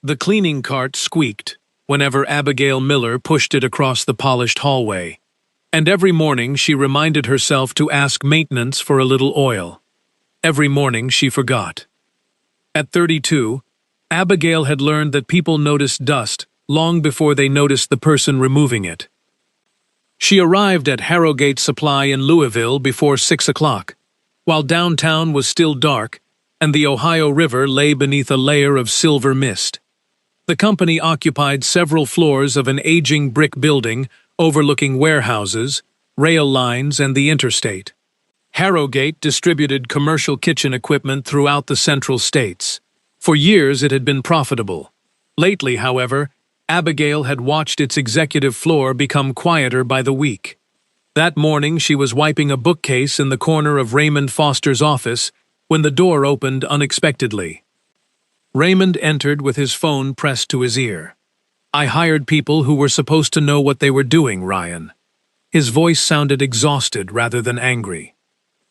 The cleaning cart squeaked whenever Abigail Miller pushed it across the polished hallway, and every morning she reminded herself to ask maintenance for a little oil. Every morning she forgot. At 32, Abigail had learned that people noticed dust long before they noticed the person removing it. She arrived at Harrogate Supply in Louisville before 6 o'clock, while downtown was still dark and the Ohio River lay beneath a layer of silver mist. The company occupied several floors of an aging brick building overlooking warehouses, rail lines, and the interstate. Harrogate distributed commercial kitchen equipment throughout the Central States. For years it had been profitable. Lately, however, Abigail had watched its executive floor become quieter by the week. That morning she was wiping a bookcase in the corner of Raymond Foster's office when the door opened unexpectedly. Raymond entered with his phone pressed to his ear. "I hired people who were supposed to know what they were doing, Ryan." His voice sounded exhausted rather than angry.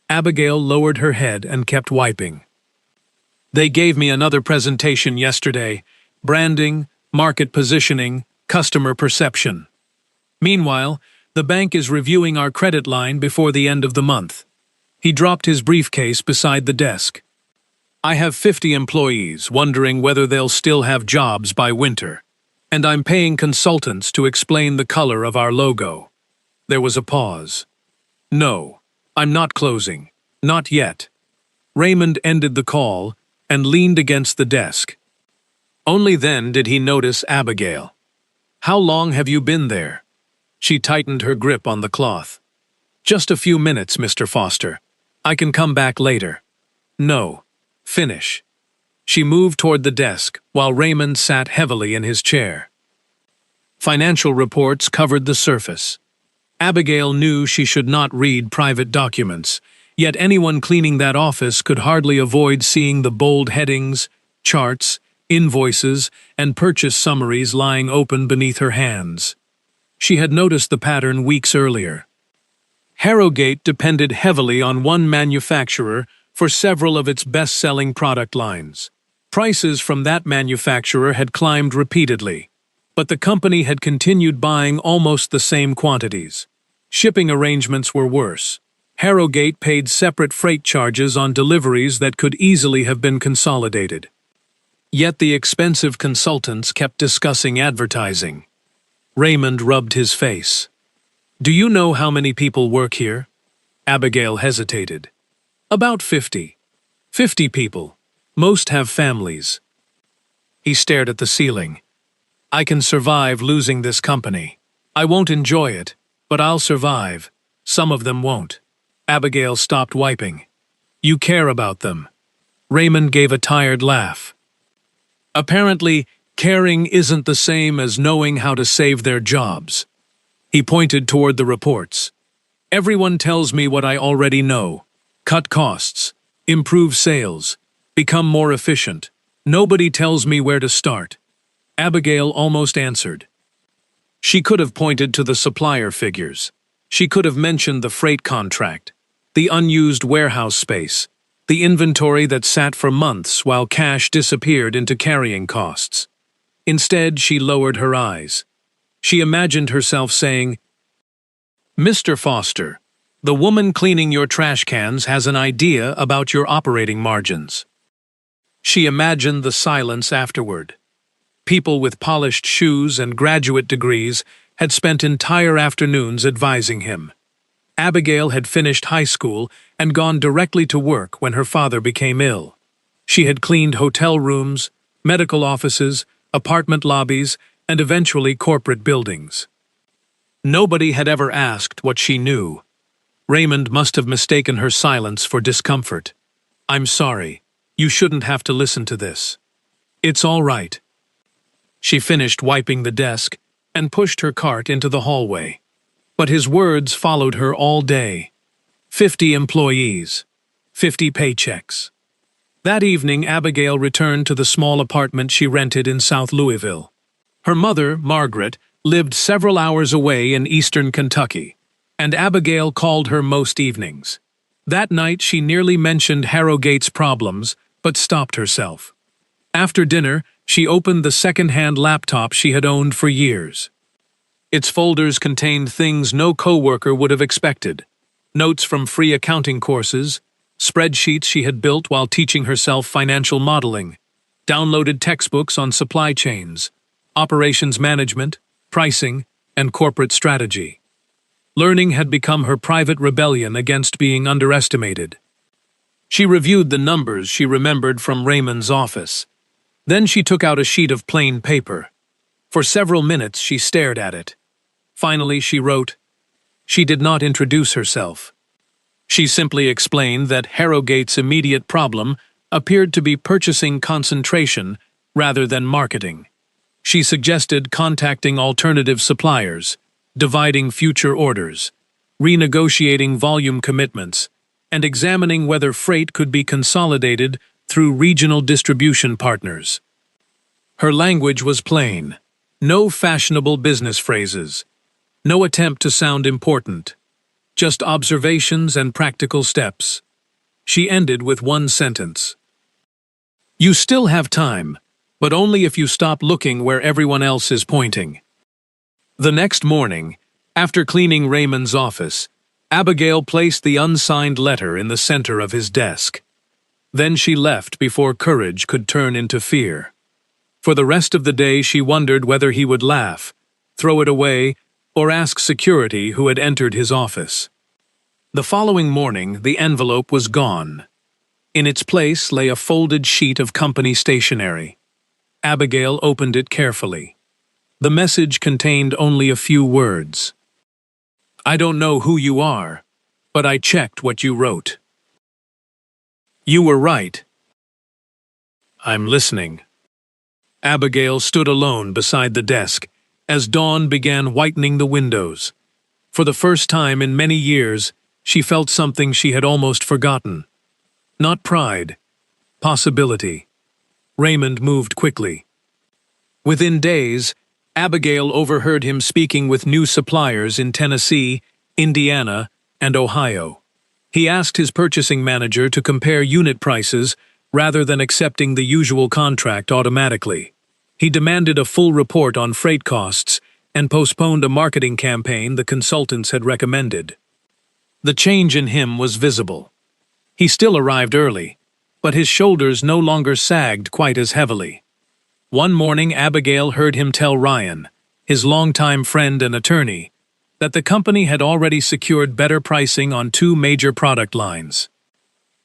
Abigail lowered her head and kept wiping. "They gave me another presentation yesterday. Branding, market positioning, customer perception. Meanwhile, the bank is reviewing our credit line before the end of the month." He dropped his briefcase beside the desk. "I have 50 employees wondering whether they'll still have jobs by winter, and I'm paying consultants to explain the color of our logo." There was a pause. "No, I'm not closing. Not yet." Raymond ended the call and leaned against the desk. Only then did he notice Abigail. "How long have you been there?" She tightened her grip on the cloth. "Just a few minutes, Mr. Foster. I can come back later." "No. Finish." She moved toward the desk while Raymond sat heavily in his chair. Financial reports covered the surface. Abigail knew she should not read private documents, yet anyone cleaning that office could hardly avoid seeing the bold headings, charts, invoices, and purchase summaries lying open beneath her hands. She had noticed the pattern weeks earlier. Harrogate depended heavily on one manufacturer for several of its best-selling product lines. Prices from that manufacturer had climbed repeatedly, but the company had continued buying almost the same quantities. Shipping arrangements were worse. Harrogate paid separate freight charges on deliveries that could easily have been consolidated. Yet the expensive consultants kept discussing advertising. Raymond rubbed his face. "Do you know how many people work here?" Abigail hesitated. "About 50. 50 people. Most have families." He stared at the ceiling. "I can survive losing this company. I won't enjoy it, but I'll survive. Some of them won't." Abigail stopped wiping. "You care about them." Raymond gave a tired laugh. "Apparently, caring isn't the same as knowing how to save their jobs." He pointed toward the reports. "Everyone tells me what I already know. Cut costs, improve sales, become more efficient. Nobody tells me where to start." Abigail almost answered. She could have pointed to the supplier figures. She could have mentioned the freight contract, the unused warehouse space, the inventory that sat for months while cash disappeared into carrying costs. Instead, she lowered her eyes. She imagined herself saying, "Mr. Foster, the woman cleaning your trash cans has an idea about your operating margins." She imagined the silence afterward. People with polished shoes and graduate degrees had spent entire afternoons advising him. Abigail had finished high school and gone directly to work when her father became ill. She had cleaned hotel rooms, medical offices, apartment lobbies, and eventually corporate buildings. Nobody had ever asked what she knew. Raymond must have mistaken her silence for discomfort. "I'm sorry. You shouldn't have to listen to this." "It's all right." She finished wiping the desk and pushed her cart into the hallway. But his words followed her all day. 50 employees. 50 paychecks. That evening, Abigail returned to the small apartment she rented in South Louisville. Her mother, Margaret, lived several hours away in eastern Kentucky, and Abigail called her most evenings. That night she nearly mentioned Harrogate's problems, but stopped herself. After dinner, She opened the second-hand laptop she had owned for years. Its folders contained things no coworker would have expected: notes from free accounting courses, spreadsheets she had built while teaching herself financial modeling, downloaded textbooks on supply chains, operations management, pricing, and corporate strategy. Learning had become her private rebellion against being underestimated. She reviewed the numbers she remembered from Raymond's office. Then she took out a sheet of plain paper. For several minutes she stared at it. Finally she wrote. She did not introduce herself. She simply explained that Harrogate's immediate problem appeared to be purchasing concentration rather than marketing. She suggested contacting alternative suppliers, dividing future orders, renegotiating volume commitments, and examining whether freight could be consolidated through regional distribution partners. Her language was plain. No fashionable business phrases. No attempt to sound important. Just observations and practical steps. She ended with one sentence. You still have time, but only if you stop looking where everyone else is pointing. The next morning, after cleaning Raymond's office, Abigail placed the unsigned letter in the center of his desk. Then she left before courage could turn into fear. For the rest of the day she wondered whether he would laugh, throw it away, or ask security who had entered his office. The following morning, the envelope was gone. In its place lay a folded sheet of company stationery. Abigail opened it carefully. The message contained only a few words. I don't know who you are, but I checked what you wrote. You were right. I'm listening. Abigail stood alone beside the desk as dawn began whitening the windows. For the first time in many years, she felt something she had almost forgotten. Not pride, possibility. Raymond moved quickly. Within days, Abigail overheard him speaking with new suppliers in Tennessee, Indiana, and Ohio. He asked his purchasing manager to compare unit prices rather than accepting the usual contract automatically. He demanded a full report on freight costs and postponed a marketing campaign the consultants had recommended. The change in him was visible. He still arrived early, but his shoulders no longer sagged quite as heavily. One morning Abigail heard him tell Ryan, his longtime friend and attorney, that the company had already secured better pricing on 2 major product lines.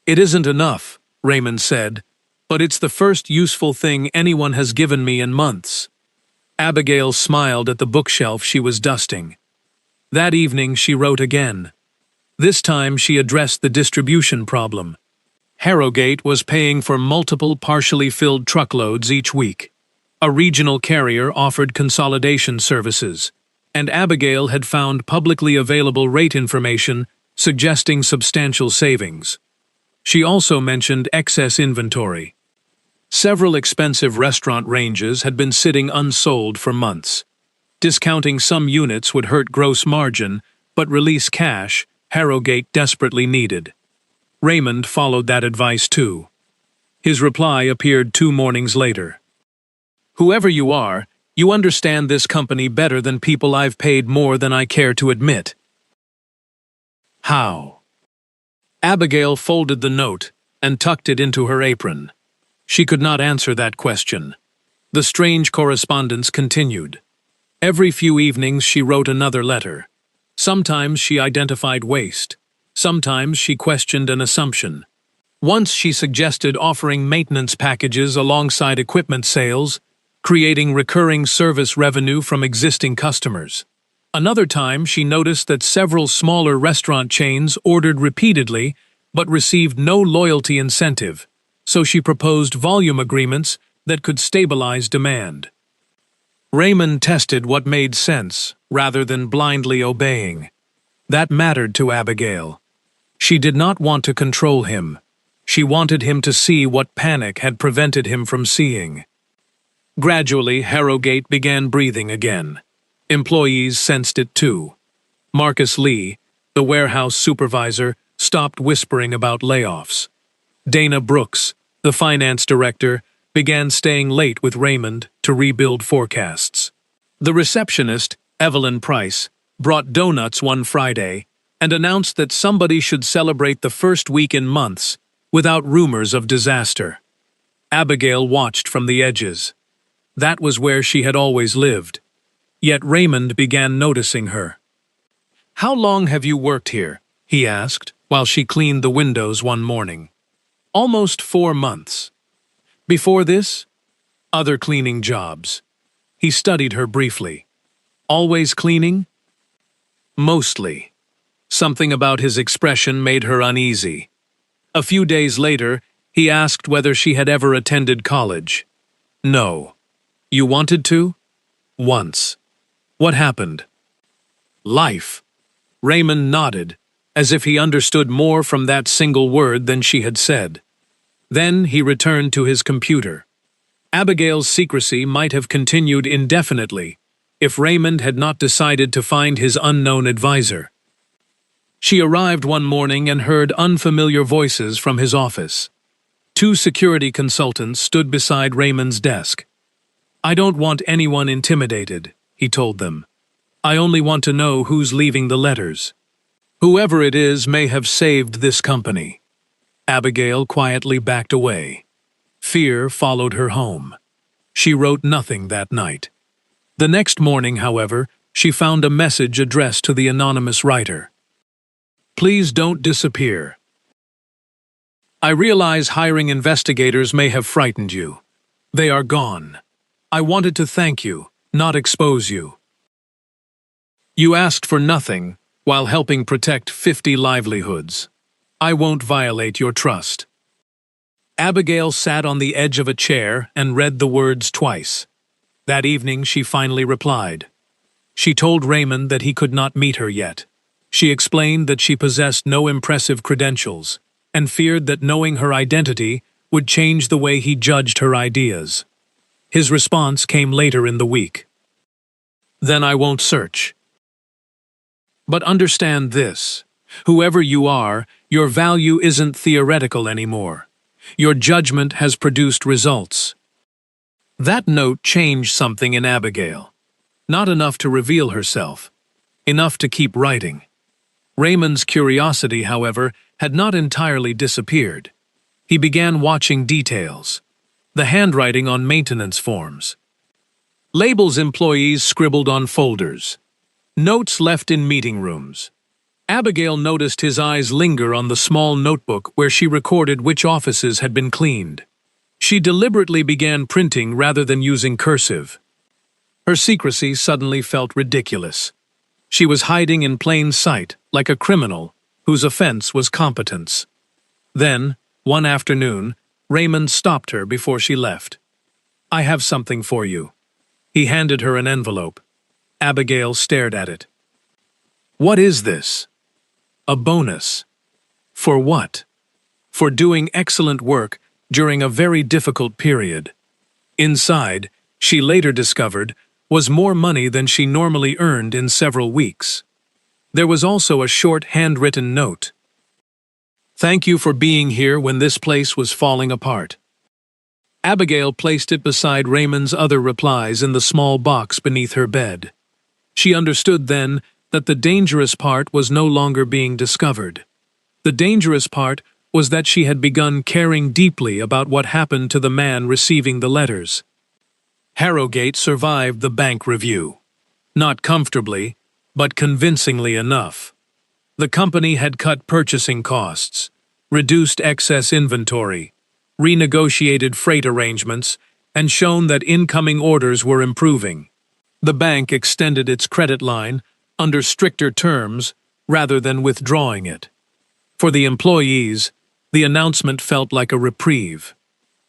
It isn't enough, Raymond said, but it's the first useful thing anyone has given me in months. Abigail smiled at the bookshelf she was dusting. That evening she wrote again. This time she addressed the distribution problem. Harrogate was paying for multiple partially filled truckloads each week. A regional carrier offered consolidation services, and Abigail had found publicly available rate information suggesting substantial savings. She also mentioned excess inventory. Several expensive restaurant ranges had been sitting unsold for months. Discounting some units would hurt gross margin, but release cash Harrogate desperately needed. Raymond followed that advice too. His reply appeared 2 mornings later. Whoever you are, you understand this company better than people I've paid more than I care to admit. How? Abigail folded the note and tucked it into her apron. She could not answer that question. The strange correspondence continued. Every few evenings she wrote another letter. Sometimes she identified waste. Sometimes she questioned an assumption. Once she suggested offering maintenance packages alongside equipment sales, creating recurring service revenue from existing customers. Another time she noticed that several smaller restaurant chains ordered repeatedly but received no loyalty incentive, so she proposed volume agreements that could stabilize demand. Raymond tested what made sense, rather than blindly obeying. That mattered to Abigail. She did not want to control him. She wanted him to see what panic had prevented him from seeing. Gradually, Harrogate began breathing again. Employees sensed it too. Marcus Lee, the warehouse supervisor, stopped whispering about layoffs. Dana Brooks, the finance director, began staying late with Raymond to rebuild forecasts. The receptionist, Evelyn Price, brought donuts one Friday and announced that somebody should celebrate the first week in months without rumors of disaster. Abigail watched from the edges. That was where she had always lived. Yet Raymond began noticing her. "How long have you worked here?" he asked, while she cleaned the windows one morning. "Almost 4 months. Before this?" "Other cleaning jobs." He studied her briefly. "Always cleaning?" "Mostly." Something about his expression made her uneasy. A few days later, he asked whether she had ever attended college. "No." "You wanted to?" "Once." "What happened?" "Life." Raymond nodded, as if he understood more from that single word than she had said. Then he returned to his computer. Abigail's secrecy might have continued indefinitely if Raymond had not decided to find his unknown advisor. She arrived one morning and heard unfamiliar voices from his office. 2 security consultants stood beside Raymond's desk. "I don't want anyone intimidated," he told them. "I only want to know who's leaving the letters. Whoever it is may have saved this company." Abigail quietly backed away. Fear followed her home. She wrote nothing that night. The next morning, however, she found a message addressed to the anonymous writer. "Please don't disappear. I realize hiring investigators may have frightened you. They are gone. I wanted to thank you, not expose you. You asked for nothing while helping protect 50 livelihoods. I won't violate your trust." Abigail sat on the edge of a chair and read the words twice. That evening she finally replied. She told Raymond that he could not meet her yet. She explained that she possessed no impressive credentials and feared that knowing her identity would change the way he judged her ideas. His response came later in the week. "Then I won't search. But understand this. Whoever you are, your value isn't theoretical anymore. Your judgment has produced results." That note changed something in Abigail. Not enough to reveal herself. Enough to keep writing. Raymond's curiosity, however, had not entirely disappeared. He began watching details. The handwriting on maintenance forms. Labels employees scribbled on folders. Notes left in meeting rooms. Abigail noticed his eyes linger on the small notebook where she recorded which offices had been cleaned. She deliberately began printing rather than using cursive. Her secrecy suddenly felt ridiculous. She was hiding in plain sight, like a criminal whose offense was competence. Then, one afternoon, Raymond stopped her before she left. "I have something for you." He handed her an envelope. Abigail stared at it. "What is this?" "A bonus." "For what?" "For doing excellent work during a very difficult period." Inside, she later discovered, was more money than she normally earned in several weeks. There was also a short handwritten note. "Thank you for being here when this place was falling apart." Abigail placed it beside Raymond's other replies in the small box beneath her bed. She understood then that the dangerous part was no longer being discovered. The dangerous part was that she had begun caring deeply about what happened to the man receiving the letters. Harrogate survived the bank review. Not comfortably, but convincingly enough. The company had cut purchasing costs, reduced excess inventory, renegotiated freight arrangements, and shown that incoming orders were improving. The bank extended its credit line under stricter terms rather than withdrawing it. For the employees, the announcement felt like a reprieve.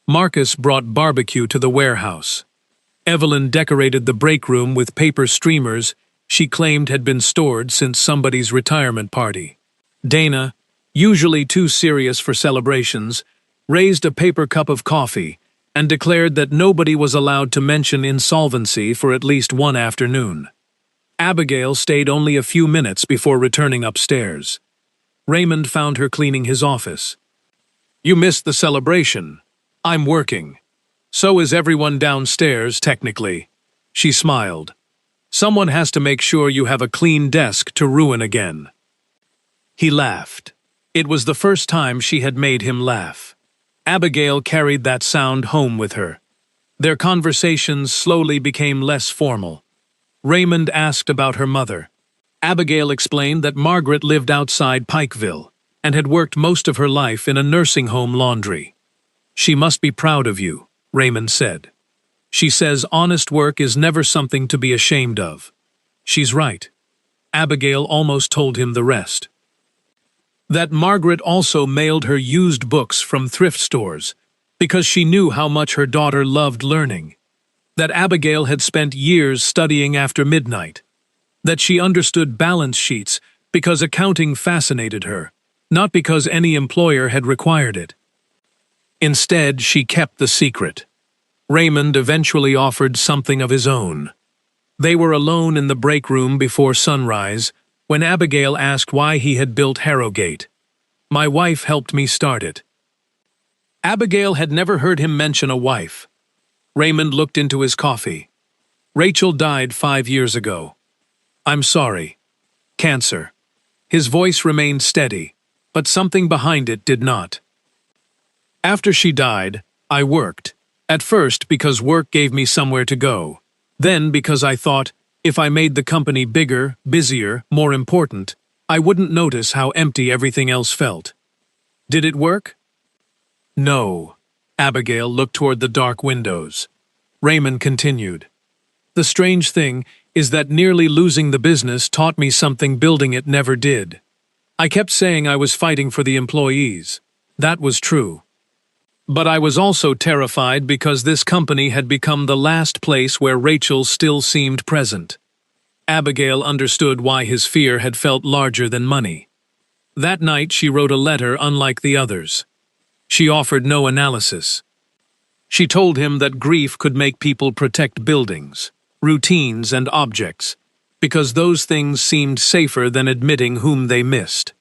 Marcus brought barbecue to the warehouse. Evelyn decorated the break room with paper streamers she claimed had been stored since somebody's retirement party. Dana, usually too serious for celebrations, raised a paper cup of coffee and declared that nobody was allowed to mention insolvency for at least one afternoon. Abigail stayed only a few minutes before returning upstairs. Raymond found her cleaning his office. "You missed the celebration. I'm working." So is everyone downstairs, technically. She smiled. Someone has to make sure you have a clean desk to ruin again. He laughed. It was the first time she had made him laugh. Abigail carried that sound home with her. Their conversations slowly became less formal. Raymond asked about her mother. Abigail explained that Margaret lived outside Pikeville and had worked most of her life in a nursing home laundry. She must be proud of you, Raymond said. She says honest work is never something to be ashamed of. She's right. Abigail almost told him the rest. That Margaret also mailed her used books from thrift stores because she knew how much her daughter loved learning. That Abigail had spent years studying after midnight. That she understood balance sheets because accounting fascinated her, not because any employer had required it. Instead, she kept the secret. Raymond eventually offered something of his own. They were alone in the break room before sunrise when Abigail asked why he had built Harrogate. My wife helped me start it. Abigail had never heard him mention a wife. Raymond looked into his coffee. Rachel died 5 years ago. I'm sorry. Cancer. His voice remained steady, but something behind it did not. After she died, I worked. At first because work gave me somewhere to go. Then because I thought, if I made the company bigger, busier, more important, I wouldn't notice how empty everything else felt. Did it work? No. Abigail looked toward the dark windows. Raymond continued. The strange thing is that nearly losing the business taught me something building it never did. I kept saying I was fighting for the employees. That was true. But I was also terrified because this company had become the last place where Rachel still seemed present. Abigail understood why his fear had felt larger than money. That night she wrote a letter unlike the others. She offered no analysis. She told him that grief could make people protect buildings, routines, and objects, because those things seemed safer than admitting whom they missed.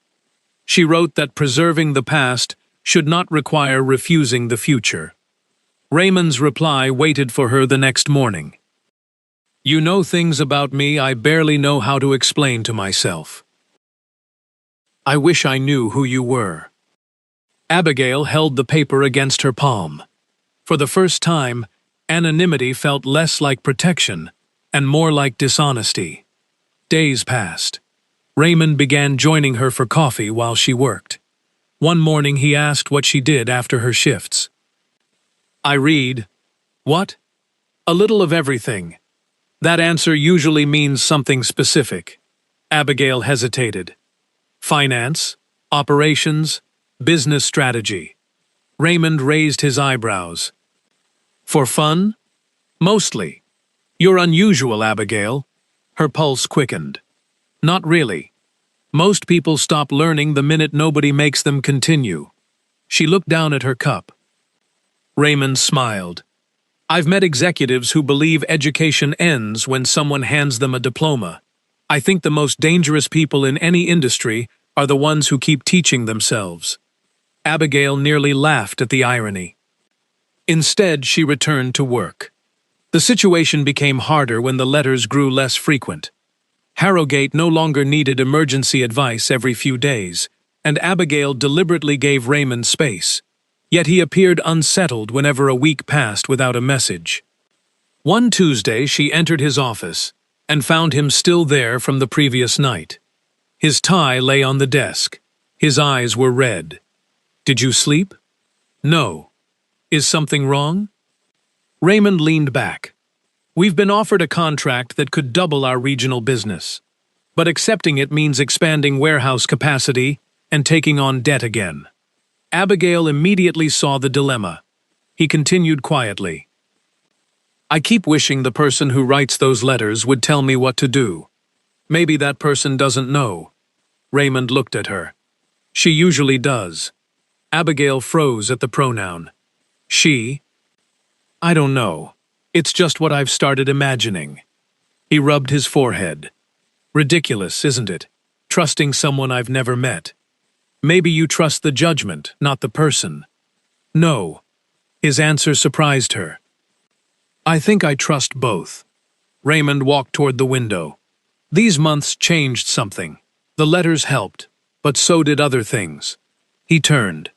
She wrote that preserving the past should not require refusing the future. Raymond's reply waited for her the next morning. You know things about me I barely know how to explain to myself. I wish I knew who you were. Abigail held the paper against her palm. For the first time, anonymity felt less like protection and more like dishonesty. Days passed. Raymond began joining her for coffee while she worked. One morning he asked what she did after her shifts. I read. What? A little of everything. That answer usually means something specific. Abigail hesitated. Finance, operations, business strategy. Raymond raised his eyebrows. For fun? Mostly. You're unusual, Abigail. Her pulse quickened. Not really. Most people stop learning the minute nobody makes them continue. She looked down at her cup. Raymond smiled. I've met executives who believe education ends when someone hands them a diploma. I think the most dangerous people in any industry are the ones who keep teaching themselves. Abigail nearly laughed at the irony. Instead, she returned to work. The situation became harder when the letters grew less frequent. Harrogate no longer needed emergency advice every few days, and Abigail deliberately gave Raymond space. Yet he appeared unsettled whenever a week passed without a message. One Tuesday, she entered his office and found him still there from the previous night. His tie lay on the desk. His eyes were red. Did you sleep? No. Is something wrong? Raymond leaned back. We've been offered a contract that could double our regional business. But accepting it means expanding warehouse capacity and taking on debt again. Abigail immediately saw the dilemma. He continued quietly. I keep wishing the person who writes those letters would tell me what to do. Maybe that person doesn't know. Raymond looked at her. She usually does. Abigail froze at the pronoun. She? I don't know. It's just what I've started imagining. He rubbed his forehead. Ridiculous, isn't it? Trusting someone I've never met. Maybe you trust the judgment, not the person. No. His answer surprised her. I think I trust both. Raymond walked toward the window. These months changed something. The letters helped, but so did other things. He turned.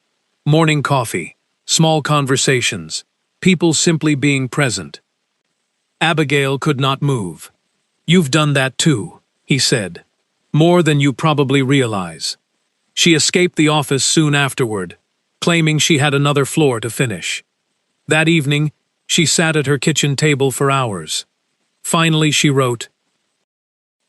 Morning coffee, small conversations, people simply being present. Abigail could not move. You've done that too, he said. More than you probably realize. She escaped the office soon afterward, claiming she had another floor to finish. That evening, she sat at her kitchen table for hours. Finally, she wrote,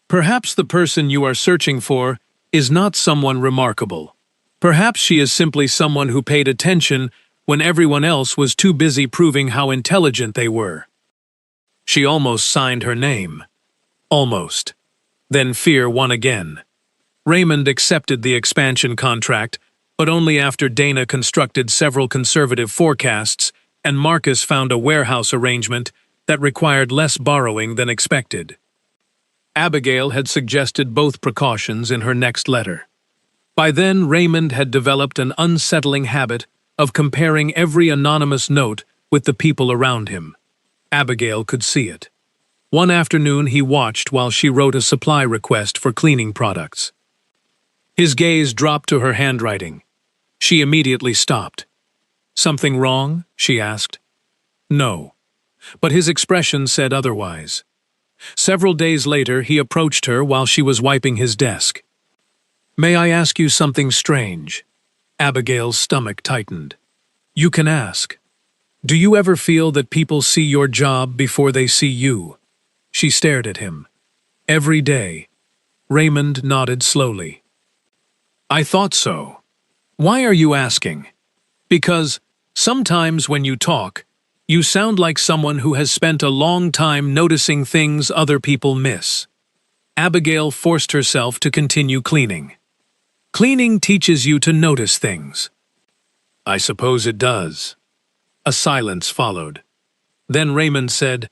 "Perhaps the person you are searching for is not someone remarkable. Perhaps she is simply someone who paid attention when everyone else was too busy proving how intelligent they were." She almost signed her name. Almost. Then fear won again. Raymond accepted the expansion contract, but only after Dana constructed several conservative forecasts and Marcus found a warehouse arrangement that required less borrowing than expected. Abigail had suggested both precautions in her next letter. By then, Raymond had developed an unsettling habit of comparing every anonymous note with the people around him. Abigail could see it. One afternoon he watched while she wrote a supply request for cleaning products. His gaze dropped to her handwriting. She immediately stopped. "Something wrong?" she asked. "No." But his expression said otherwise. Several days later he approached her while she was wiping his desk. "May I ask you something strange?" Abigail's stomach tightened. "You can ask. Do you ever feel that people see your job before they see you?" She stared at him. "Every day." Raymond nodded slowly. "I thought so. Why are you asking?" "Because sometimes when you talk, you sound like someone who has spent a long time noticing things other people miss." Abigail forced herself to continue cleaning. "Cleaning teaches you to notice things." "I suppose it does." A silence followed. Then Raymond said,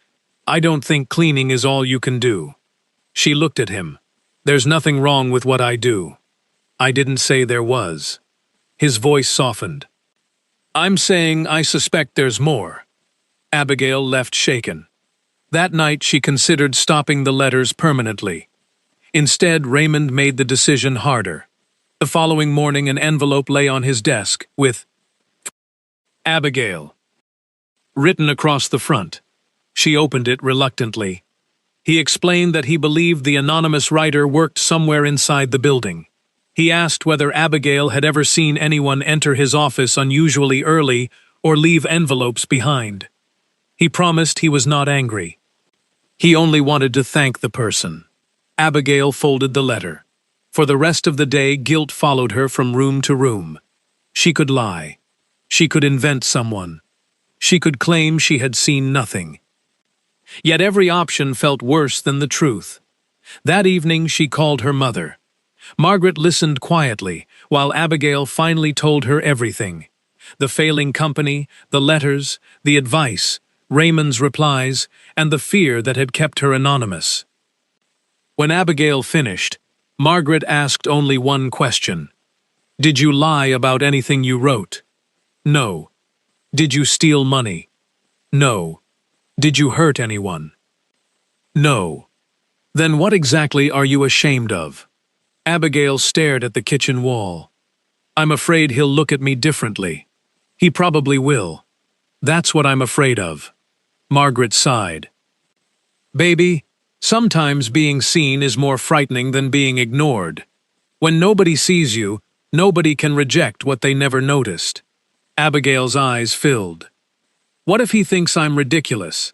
"I don't think cleaning is all you can do." She looked at him. "There's nothing wrong with what I do." "I didn't say there was." His voice softened. "I'm saying I suspect there's more." Abigail left shaken. That night she considered stopping the letters permanently. Instead, Raymond made the decision harder. The following morning an envelope lay on his desk with "Abigail" written across the front. She opened it reluctantly. He explained that he believed the anonymous writer worked somewhere inside the building. He asked whether Abigail had ever seen anyone enter his office unusually early or leave envelopes behind. He promised he was not angry. He only wanted to thank the person. Abigail folded the letter. For the rest of the day, guilt followed her from room to room. She could lie. She could invent someone. She could claim she had seen nothing. Yet every option felt worse than the truth. That evening she called her mother. Margaret listened quietly, while Abigail finally told her everything. The failing company, the letters, the advice, Raymond's replies, and the fear that had kept her anonymous. When Abigail finished, Margaret asked only one question. "Did you lie about anything you wrote?" "No." "Did you steal money?" "No." "Did you hurt anyone?" "No." "Then what exactly are you ashamed of?" Abigail stared at the kitchen wall. "I'm afraid he'll look at me differently." "He probably will. That's what I'm afraid of." Margaret sighed. "Baby, sometimes being seen is more frightening than being ignored. When nobody sees you, nobody can reject what they never noticed." Abigail's eyes filled. "What if he thinks I'm ridiculous?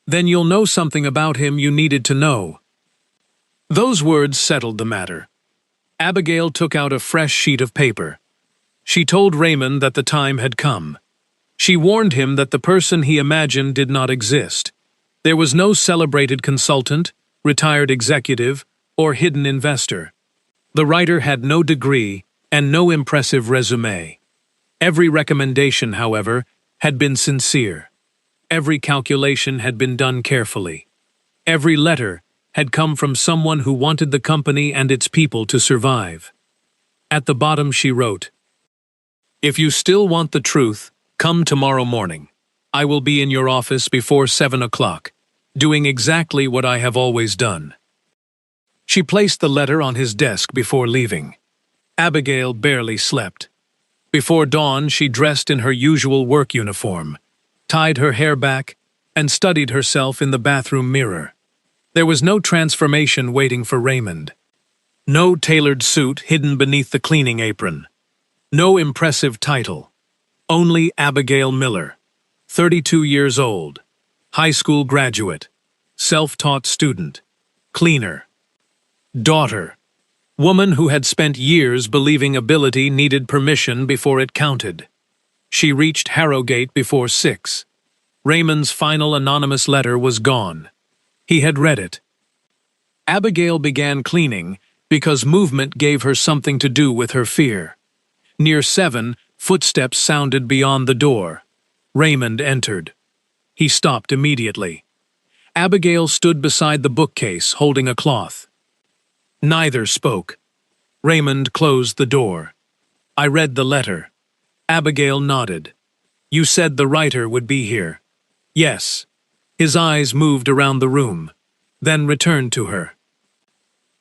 Then you'll know something about him you needed to know." Those words settled the matter. Abigail took out a fresh sheet of paper. She told Raymond that the time had come. She warned him that the person he imagined did not exist. There was no celebrated consultant, retired executive, or hidden investor. The writer had no degree and no impressive resume. Every recommendation, however, had been sincere. Every calculation had been done carefully. Every letter had come from someone who wanted the company and its people to survive. At the bottom she wrote, "If you still want the truth, come tomorrow morning." I will be in your office before 7 o'clock, doing exactly what I have always done." She placed the letter on his desk before leaving. Abigail barely slept. Before dawn, she dressed in her usual work uniform, tied her hair back, and studied herself in the bathroom mirror. There was no transformation waiting for Raymond. No tailored suit hidden beneath the cleaning apron. No impressive title. Only Abigail Miller, 32 years old, high school graduate, self-taught student, cleaner, daughter, woman who had spent years believing ability needed permission before it counted. She reached Harrogate before 6. Raymond's final anonymous letter was gone. He had read it. Abigail began cleaning because movement gave her something to do with her fear. Near 7, footsteps sounded beyond the door. Raymond entered. He stopped immediately. Abigail stood beside the bookcase, holding a cloth. Neither spoke. Raymond closed the door. "I read the letter." Abigail nodded. "You said the writer would be here." "Yes." His eyes moved around the room, then returned to her.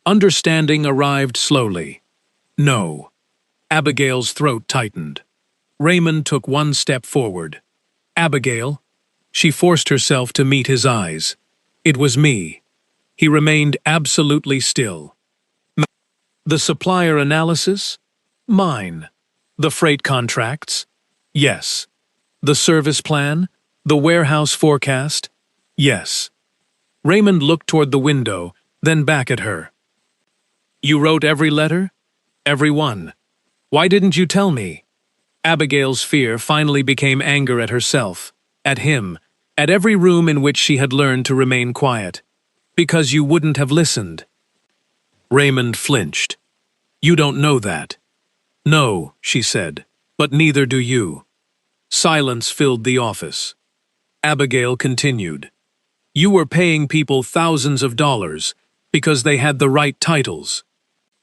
Understanding arrived slowly. "No." Abigail's throat tightened. Raymond took one step forward. "Abigail." She forced herself to meet his eyes. "It was me." He remained absolutely still. "The supplier analysis? Mine. The freight contracts? Yes. The service plan? The warehouse forecast? Yes." Raymond looked toward the window, then back at her. "You wrote every letter? Every one. Why didn't you tell me?" Abigail's fear finally became anger at herself, at him, at every room in which she had learned to remain quiet. "Because you wouldn't have listened." Raymond flinched. "You don't know that." "No," she said, "but neither do you." Silence filled the office. Abigail continued. "You were paying people thousands of dollars because they had the right titles.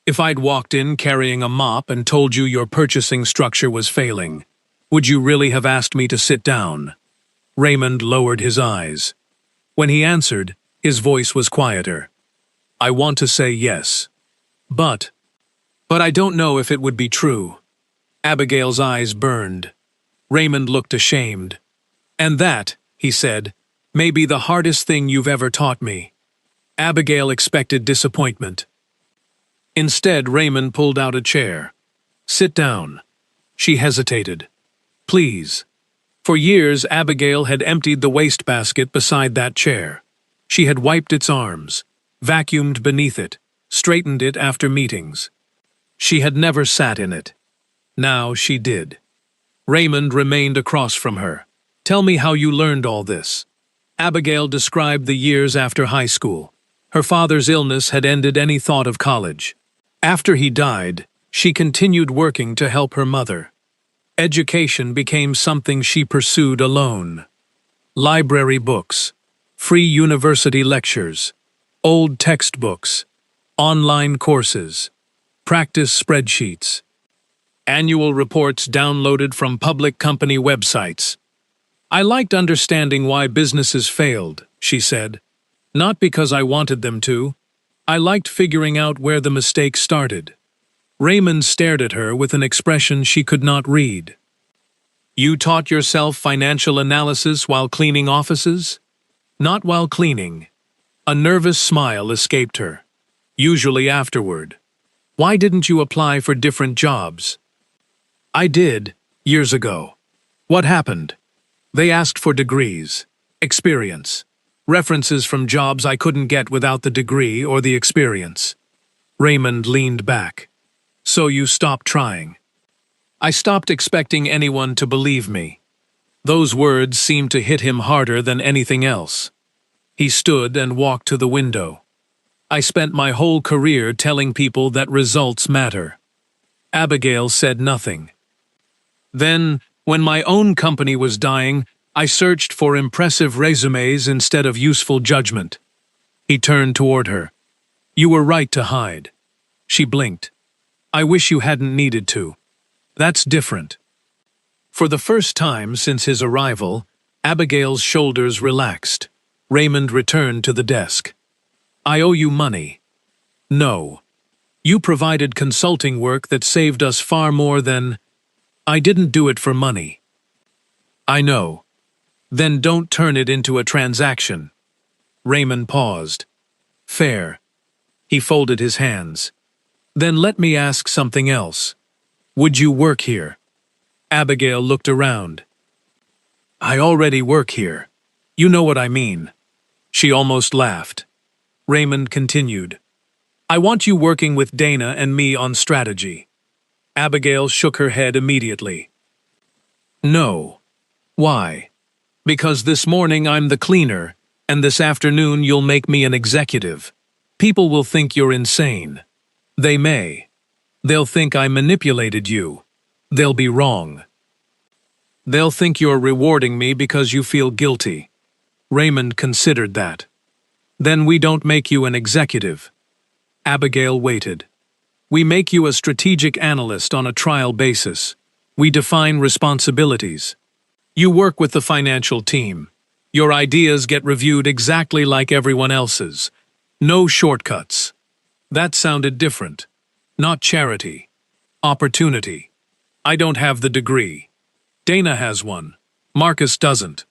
If I'd walked in carrying a mop and told you your purchasing structure was failing, would you really have asked me to sit down?" Raymond lowered his eyes. When he answered, his voice was quieter. "I want to say yes. But I don't know if it would be true." Abigail's eyes burned. Raymond looked ashamed. "And that," he said, "may be the hardest thing you've ever taught me." Abigail expected disappointment. Instead, Raymond pulled out a chair. "Sit down." She hesitated. "Please." For years, Abigail had emptied the wastebasket beside that chair. She had wiped its arms, vacuumed beneath it, straightened it after meetings. She had never sat in it. Now she did. Raymond remained across from her. "Tell me how you learned all this." Abigail described the years after high school. Her father's illness had ended any thought of college. After he died, she continued working to help her mother. Education became something she pursued alone. Library books, free university lectures, old textbooks, online courses, practice spreadsheets, annual reports downloaded from public company websites. "I liked understanding why businesses failed," she said. "Not because I wanted them to. I liked figuring out where the mistakes started." Raymond stared at her with an expression she could not read. "You taught yourself financial analysis while cleaning offices?" "Not while cleaning." A nervous smile escaped her. "Usually afterward. Why didn't you apply for different jobs?" "I did, years ago." "What happened?" "They asked for degrees, experience, references from jobs I couldn't get without the degree or the experience." Raymond leaned back. "So you stopped trying." "I stopped expecting anyone to believe me." Those words seemed to hit him harder than anything else. He stood and walked to the window. "I spent my whole career telling people that results matter." Abigail said nothing. "Then, when my own company was dying, I searched for impressive resumes instead of useful judgment." He turned toward her. "You were right to hide." She blinked. "I wish you hadn't needed to. That's different." For the first time since his arrival, Abigail's shoulders relaxed. Raymond returned to the desk. I owe you money. No. You provided consulting work that saved us far more than… I didn't do it for money. I know. Then don't turn it into a transaction. Raymond paused. Fair. He folded his hands. Then let me ask something else. Would you work here? Abigail looked around. I already work here. You know what I mean. She almost laughed. Raymond continued. I want you working with Dana and me on strategy. Abigail shook her head immediately. No. Why? Because this morning I'm the cleaner, and this afternoon you'll make me an executive. People will think you're insane. They may. They'll think I manipulated you. They'll be wrong. They'll think you're rewarding me because you feel guilty. Raymond considered that. Then we don't make you an executive. Abigail waited. We make you a strategic analyst on a trial basis. We define responsibilities. You work with the financial team. Your ideas get reviewed exactly like everyone else's. No shortcuts. That sounded different. Not charity. Opportunity. I don't have the degree. Dana has one. Marcus doesn't.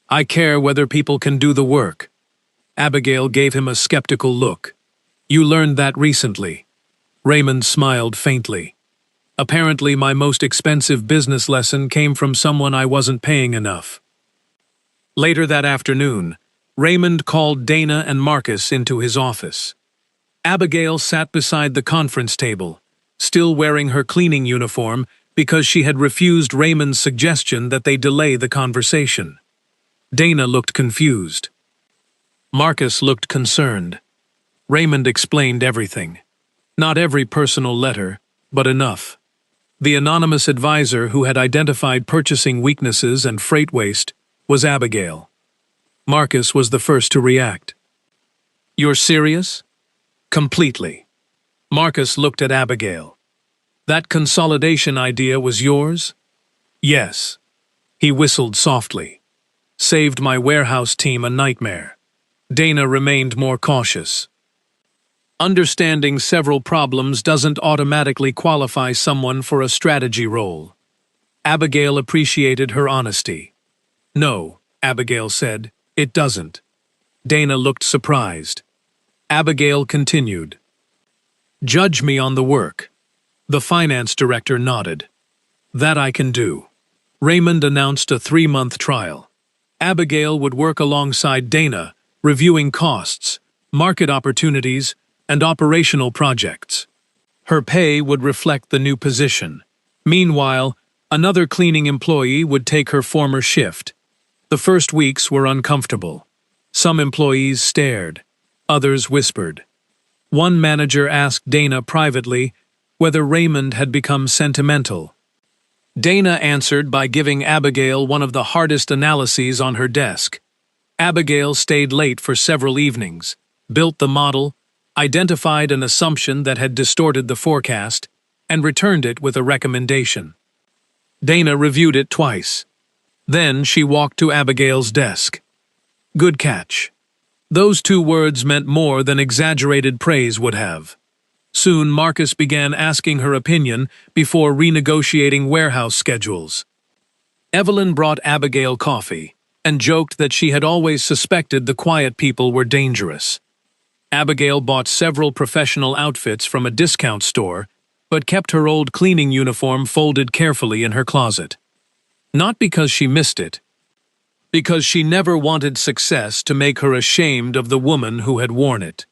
I care whether people can do the work. Abigail gave him a skeptical look. You learned that recently. Raymond smiled faintly. Apparently my most expensive business lesson came from someone I wasn't paying enough. Later that afternoon, Raymond called Dana and Marcus into his office. Abigail sat beside the conference table, still wearing her cleaning uniform because she had refused Raymond's suggestion that they delay the conversation. Dana looked confused. Marcus looked concerned. Raymond explained everything. Not every personal letter, but enough. The anonymous advisor who had identified purchasing weaknesses and freight waste was Abigail. Marcus was the first to react. You're serious? Completely. Marcus looked at Abigail. That consolidation idea was yours? Yes. He whistled softly. Saved my warehouse team a nightmare. Dana remained more cautious. Understanding several problems doesn't automatically qualify someone for a strategy role. Abigail appreciated her honesty. No, Abigail said, it doesn't. Dana looked surprised. Abigail continued. Judge me on the work. The finance director nodded. That I can do. Raymond announced a 3-month trial. Abigail would work alongside Dana, reviewing costs, market opportunities, and operational projects. Her pay would reflect the new position. Meanwhile, another cleaning employee would take her former shift. The first weeks were uncomfortable. Some employees stared. Others whispered. One manager asked Dana privately whether Raymond had become sentimental. Dana answered by giving Abigail one of the hardest analyses on her desk. Abigail stayed late for several evenings, built the model, identified an assumption that had distorted the forecast, and returned it with a recommendation. Dana reviewed it twice. Then she walked to Abigail's desk. Good catch. Those 2 words meant more than exaggerated praise would have. Soon Marcus began asking her opinion before renegotiating warehouse schedules. Evelyn brought Abigail coffee and joked that she had always suspected the quiet people were dangerous. Abigail bought several professional outfits from a discount store, but kept her old cleaning uniform folded carefully in her closet. Not because she missed it, because she never wanted success to make her ashamed of the woman who had worn it.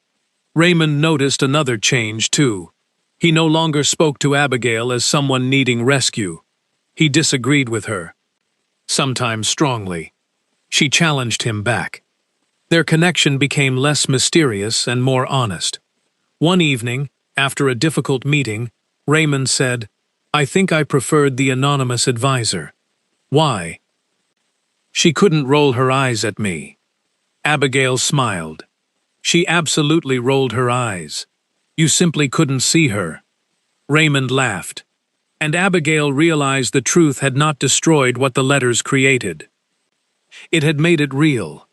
Raymond noticed another change, too. He no longer spoke to Abigail as someone needing rescue. He disagreed with her. Sometimes strongly. She challenged him back. Their connection became less mysterious and more honest. One evening, after a difficult meeting, Raymond said, I think I preferred the anonymous advisor. Why? She couldn't roll her eyes at me. Abigail smiled. She absolutely rolled her eyes. You simply couldn't see her. Raymond laughed. And Abigail realized the truth had not destroyed what the letters created. It had made it real.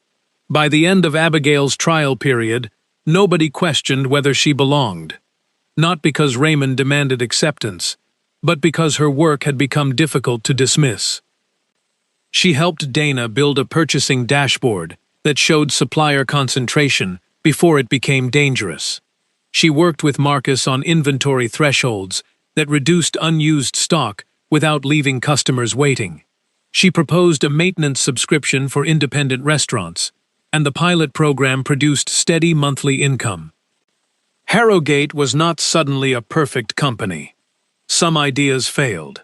By the end of Abigail's trial period, nobody questioned whether she belonged. Not because Raymond demanded acceptance, but because her work had become difficult to dismiss. She helped Dana build a purchasing dashboard that showed supplier concentration before it became dangerous. She worked with Marcus on inventory thresholds that reduced unused stock without leaving customers waiting. She proposed a maintenance subscription for independent restaurants, and the pilot program produced steady monthly income. Harrogate was not suddenly a perfect company. Some ideas failed.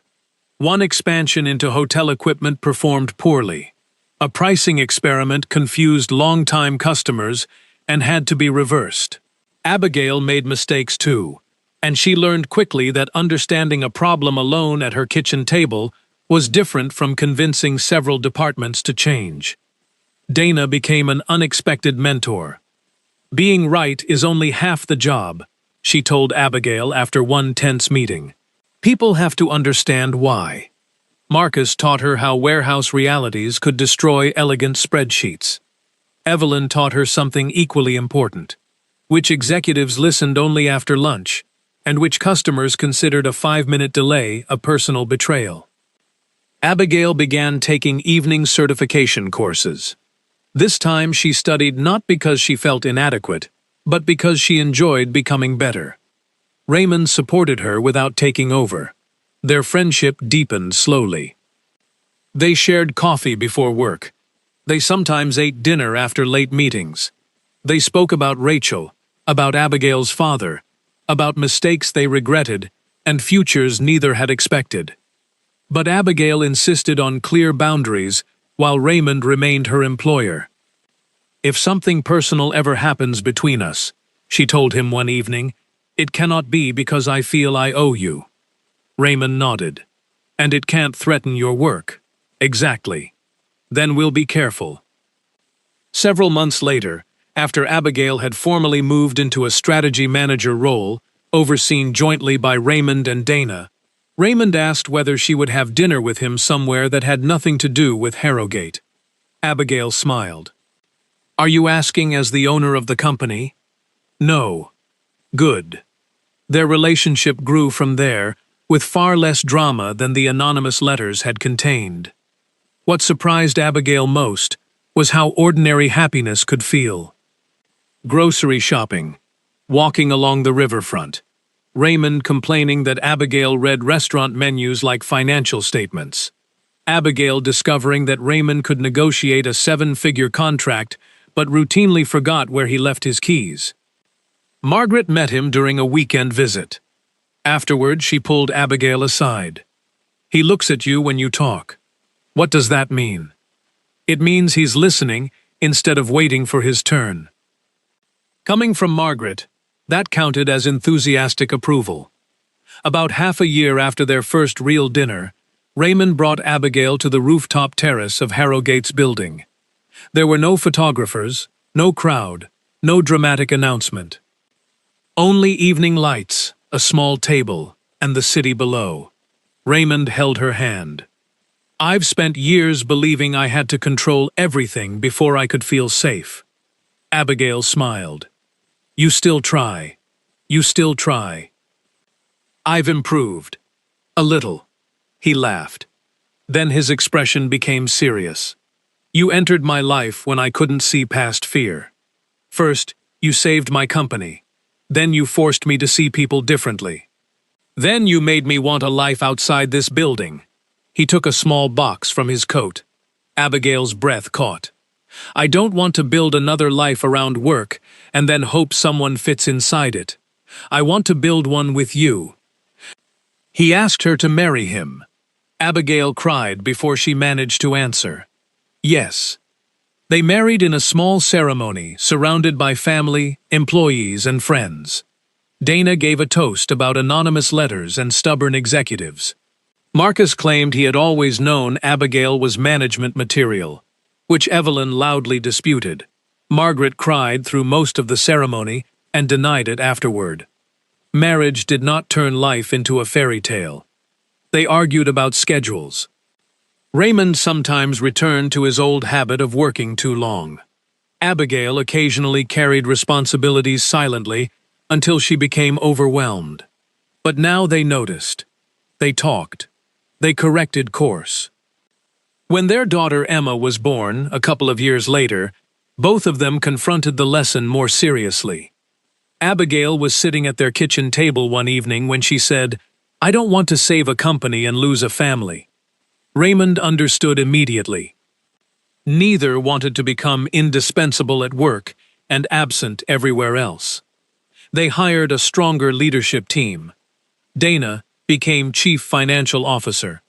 One expansion into hotel equipment performed poorly. A pricing experiment confused long-time customers and had to be reversed. Abigail made mistakes too, and she learned quickly that understanding a problem alone at her kitchen table was different from convincing several departments to change. Dana became an unexpected mentor. "Being right is only half the job," she told Abigail after one tense meeting. "People have to understand why." Marcus taught her how warehouse realities could destroy elegant spreadsheets. Evelyn taught her something equally important: which executives listened only after lunch, and which customers considered a 5-minute delay a personal betrayal. Abigail began taking evening certification courses. This time she studied not because she felt inadequate, but because she enjoyed becoming better. Raymond supported her without taking over. Their friendship deepened slowly. They shared coffee before work. They sometimes ate dinner after late meetings. They spoke about Rachel, about Abigail's father, about mistakes they regretted, and futures neither had expected. But Abigail insisted on clear boundaries, while Raymond remained her employer. "If something personal ever happens between us," she told him one evening, "it cannot be because I feel I owe you." Raymond nodded. "And it can't threaten your work." "Exactly. Then we'll be careful." Several months later, after Abigail had formally moved into a strategy manager role, overseen jointly by Raymond and Dana, Raymond asked whether she would have dinner with him somewhere that had nothing to do with Harrogate. Abigail smiled. "Are you asking as the owner of the company?" "No." "Good." Their relationship grew from there, with far less drama than the anonymous letters had contained. What surprised Abigail most was how ordinary happiness could feel. Grocery shopping, walking along the riverfront, Raymond complaining that Abigail read restaurant menus like financial statements. Abigail discovering that Raymond could negotiate a 7-figure contract but routinely forgot where he left his keys. Margaret met him during a weekend visit. Afterward, she pulled Abigail aside. "He looks at you when you talk. What does that mean?" "It means he's listening instead of waiting for his turn." Coming from Margaret, that counted as enthusiastic approval. About half a year after their first real dinner, Raymond brought Abigail to the rooftop terrace of Harrogate's building. There were no photographers, no crowd, no dramatic announcement. Only evening lights, a small table, and the city below. Raymond held her hand. "I've spent years believing I had to control everything before I could feel safe." Abigail smiled. "You still try. You still try." "I've improved. A little." He laughed. Then his expression became serious. "You entered my life when I couldn't see past fear. First, you saved my company. Then you forced me to see people differently. Then you made me want a life outside this building." He took a small box from his coat. Abigail's breath caught. "I don't want to build another life around work and then hope someone fits inside it. I want to build one with you." He asked her to marry him. Abigail cried before she managed to answer. Yes. They married in a small ceremony surrounded by family, employees, and friends. Dana gave a toast about anonymous letters and stubborn executives. Marcus claimed he had always known Abigail was management material, which Evelyn loudly disputed. Margaret cried through most of the ceremony and denied it afterward. Marriage did not turn life into a fairy tale. They argued about schedules. Raymond sometimes returned to his old habit of working too long. Abigail occasionally carried responsibilities silently until she became overwhelmed. But now they noticed. They talked. They corrected course. When their daughter Emma was born, a couple of years later, both of them confronted the lesson more seriously. Abigail was sitting at their kitchen table one evening when she said, "I don't want to save a company and lose a family." Raymond understood immediately. Neither wanted to become indispensable at work and absent everywhere else. They hired a stronger leadership team. Dana became Chief Financial Officer.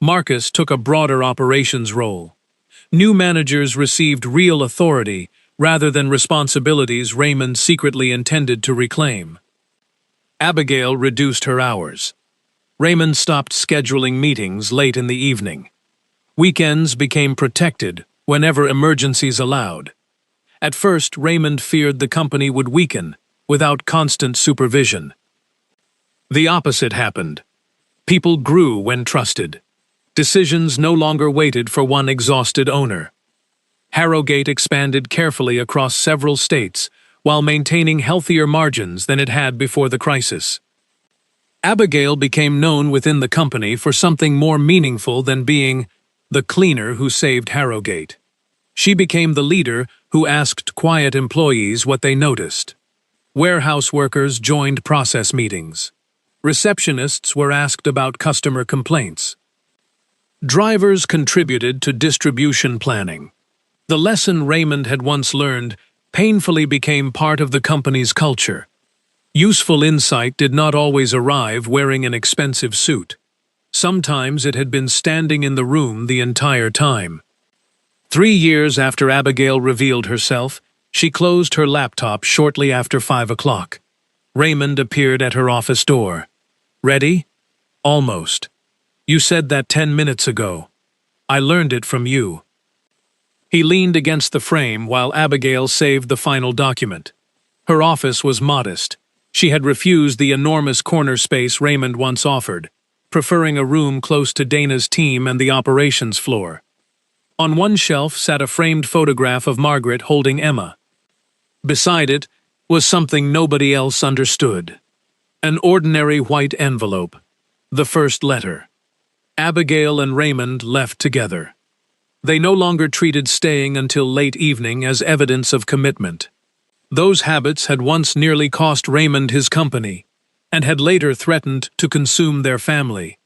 Marcus took a broader operations role. New managers received real authority rather than responsibilities Raymond secretly intended to reclaim. Abigail reduced her hours. Raymond stopped scheduling meetings late in the evening. Weekends became protected whenever emergencies allowed. At first, Raymond feared the company would weaken without constant supervision. The opposite happened. People grew when trusted. Decisions no longer waited for one exhausted owner. Harrogate expanded carefully across several states while maintaining healthier margins than it had before the crisis. Abigail became known within the company for something more meaningful than being the cleaner who saved Harrogate. She became the leader who asked quiet employees what they noticed. Warehouse workers joined process meetings. Receptionists were asked about customer complaints. Drivers contributed to distribution planning. The lesson Raymond had once learned painfully became part of the company's culture. Useful insight did not always arrive wearing an expensive suit. Sometimes it had been standing in the room the entire time. 3 years after Abigail revealed herself, she closed her laptop shortly after 5 o'clock. Raymond appeared at her office door. "Ready?" "Almost. You said that 10 minutes ago. I learned it from you." He leaned against the frame while Abigail saved the final document. Her office was modest. She had refused the enormous corner space Raymond once offered, preferring a room close to Dana's team and the operations floor. On one shelf sat a framed photograph of Margaret holding Emma. Beside it was something nobody else understood. An ordinary white envelope. The first letter. Abigail and Raymond left together. They no longer treated staying until late evening as evidence of commitment. Those habits had once nearly cost Raymond his company, and had later threatened to consume their family.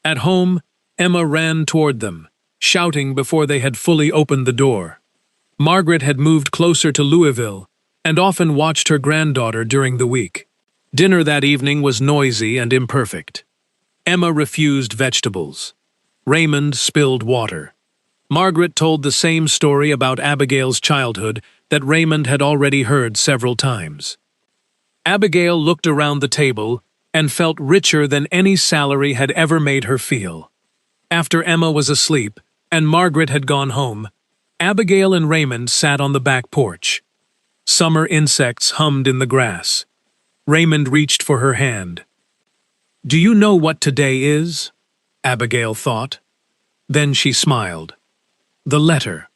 At home, Emma ran toward them, shouting before they had fully opened the door. Margaret had moved closer to Louisville, and often watched her granddaughter during the week. Dinner that evening was noisy and imperfect. Emma refused vegetables. Raymond spilled water. Margaret told the same story about Abigail's childhood that Raymond had already heard several times. Abigail looked around the table and felt richer than any salary had ever made her feel. After Emma was asleep and Margaret had gone home, Abigail and Raymond sat on the back porch. Summer insects hummed in the grass. Raymond reached for her hand. "Do you know what today is?" Abigail thought. Then she smiled. "The letter.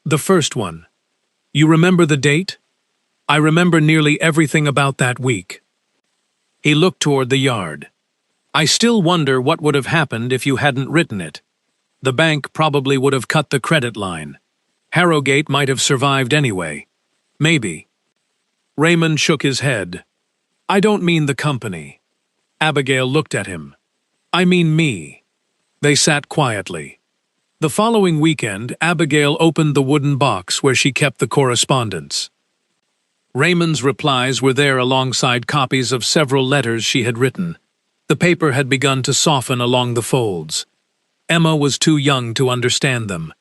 The first one. You remember the date?" "I remember nearly everything about that week." He looked toward the yard. "I still wonder what would have happened if you hadn't written it. The bank probably would have cut the credit line. Harrogate might have survived anyway. Maybe." Raymond shook his head. "I don't mean the company." Abigail looked at him. "I mean me." They sat quietly. The following weekend, Abigail opened the wooden box where she kept the correspondence. Raymond's replies were there alongside copies of several letters she had written. The paper had begun to soften along the folds. Emma was too young to understand them.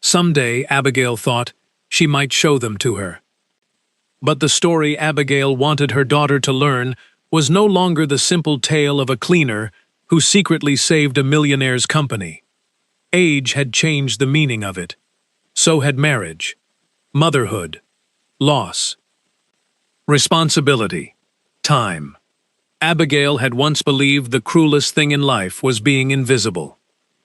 Someday, Abigail thought, she might show them to her. But the story Abigail wanted her daughter to learn was no longer the simple tale of a cleaner who secretly saved a millionaire's company. Age had changed the meaning of it. So had marriage, motherhood, loss, responsibility, time. Abigail had once believed the cruelest thing in life was being invisible.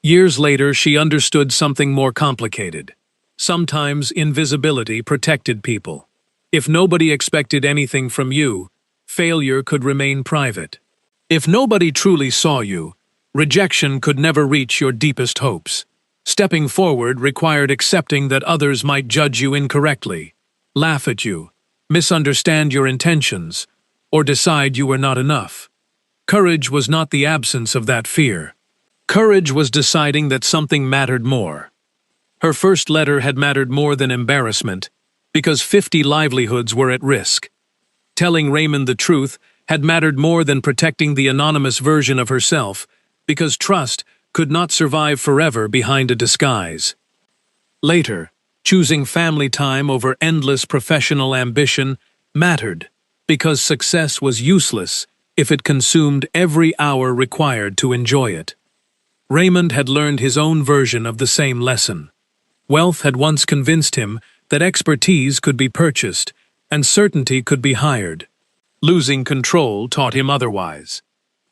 Years later, she understood something more complicated. Sometimes invisibility protected people. If nobody expected anything from you, failure could remain private. If nobody truly saw you, rejection could never reach your deepest hopes. Stepping forward required accepting that others might judge you incorrectly, laugh at you, misunderstand your intentions, or decide you were not enough. Courage was not the absence of that fear. Courage was deciding that something mattered more. Her first letter had mattered more than embarrassment, because 50 livelihoods were at risk. Telling Raymond the truth had mattered more than protecting the anonymous version of herself, because trust could not survive forever behind a disguise. Later, choosing family time over endless professional ambition mattered, because success was useless if it consumed every hour required to enjoy it. Raymond had learned his own version of the same lesson. Wealth had once convinced him that expertise could be purchased and certainty could be hired. Losing control taught him otherwise.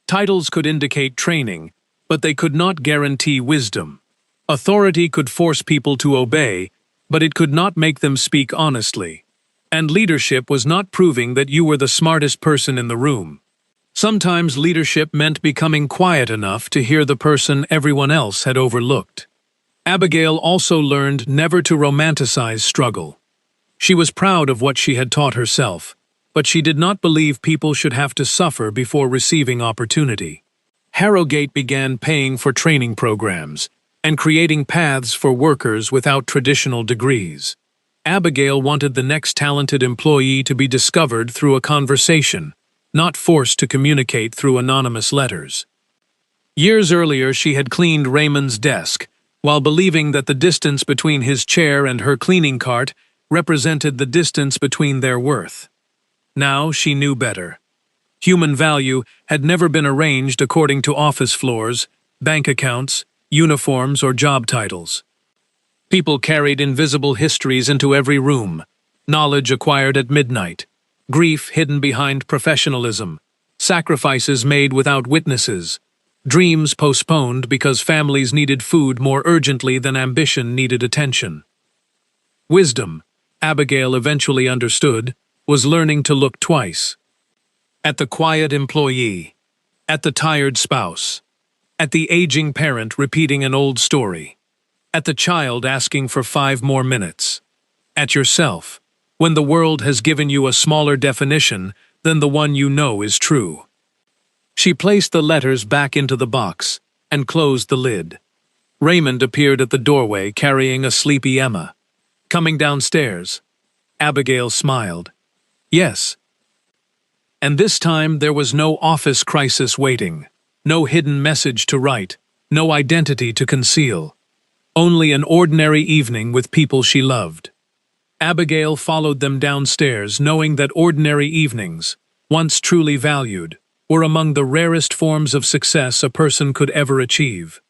Titles could indicate training, but they could not guarantee wisdom. Authority could force people to obey, but it could not make them speak honestly. And leadership was not proving that you were the smartest person in the room. Sometimes leadership meant becoming quiet enough to hear the person everyone else had overlooked. Abigail also learned never to romanticize struggle. She was proud of what she had taught herself, but she did not believe people should have to suffer before receiving opportunity. Harrogate began paying for training programs and creating paths for workers without traditional degrees. Abigail wanted the next talented employee to be discovered through a conversation, not forced to communicate through anonymous letters. Years earlier, she had cleaned Raymond's desk, while believing that the distance between his chair and her cleaning cart represented the distance between their worth. Now she knew better. Human value had never been arranged according to office floors, bank accounts, uniforms, or job titles. People carried invisible histories into every room, knowledge acquired at midnight, grief hidden behind professionalism, sacrifices made without witnesses, dreams postponed because families needed food more urgently than ambition needed attention. Wisdom, Abigail eventually understood, was learning to look twice. At the quiet employee, at the tired spouse, at the aging parent repeating an old story, at the child asking for 5 more minutes, at yourself, when the world has given you a smaller definition than the one you know is true. She placed the letters back into the box and closed the lid. Raymond appeared at the doorway carrying a sleepy Emma. Coming downstairs, Abigail smiled. Yes. And this time there was no office crisis waiting, no hidden message to write, no identity to conceal. Only an ordinary evening with people she loved. Abigail followed them downstairs, knowing that ordinary evenings, once truly valued, were among the rarest forms of success a person could ever achieve.